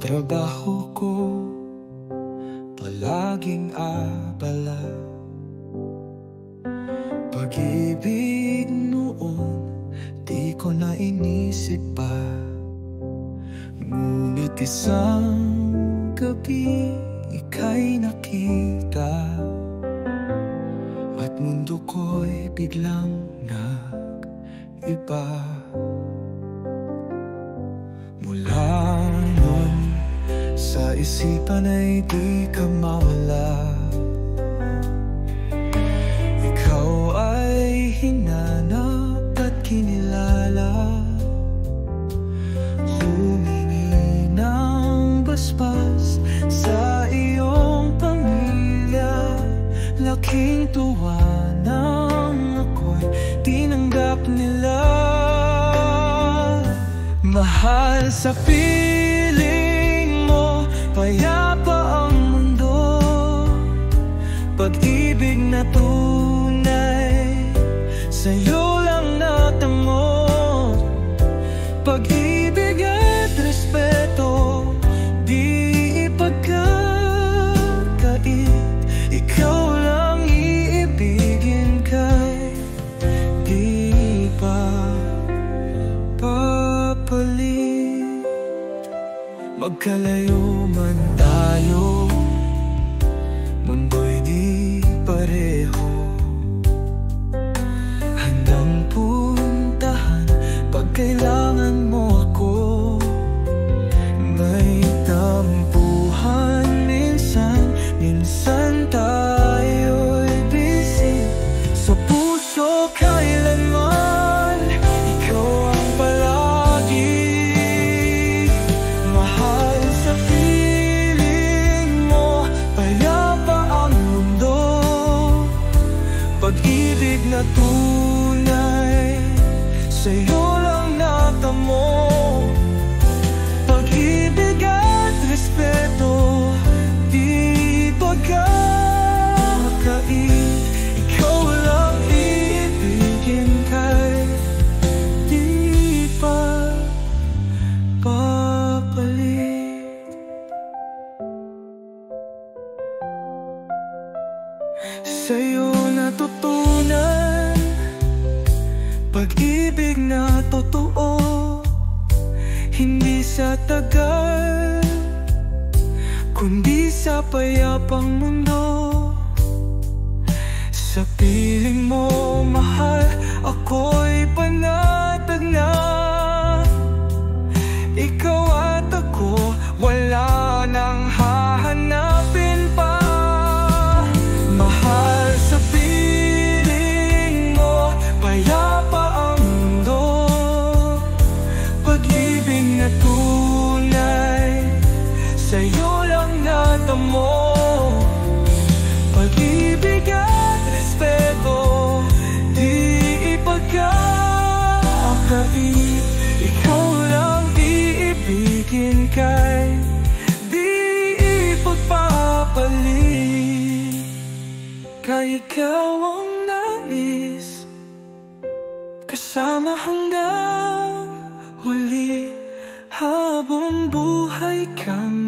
trabaho ko palaging abala. Pag-ibig noon di ko na inisip pa. Ngunit isang gabi ika'y nakita, at mundo ko'y biglang nag-iba. Mula nun sa isipan ay di ka mawala. Ikaw ay hinanap at kinilala. Humingi ng basbas sa iyong pamilya. Laking tuwa nang ako'y tinanggap nila. Mahal, sa piling mo payapa ang mundo. Pag-ibig na tunay sa'yo lang natamo. Pag-ibig at respeto di ipagkakait. Ikaw lang iibigin kay di pa papalit. Magkalayo man tayo, mundo'y di pareho. Handang puntahan pag kailangan mo ako. May tampuhan minsan, minsan tayo'y busy. Sa puso kailanman ikaw ang palagi. Mahal, sa piling mo payapa ang mundo. Pag-ibig na tunay sa'yo lang natamo. Pag-ibig at respeto di pagkakait. Ikaw lang iibigin kay di pa papalit. Sa'yo natutunan pag-ibig na totoo. Hindi sa tagal, kundi sa payapang mundo. Sa piling mo, mahal, ako'y panatag na. Ikaw at ako, wala nang hahanapin pa. Mahal, sa piling mo payapa ang mundo. Pag-ibig na tunay sa'yo lang natamo. Pag-ibig at respeto di ipagkakait. Ikaw lang iibigin kay di ipagpapalit. Kaya ikaw ang nais kasama hanggang huli. Habang buhay kami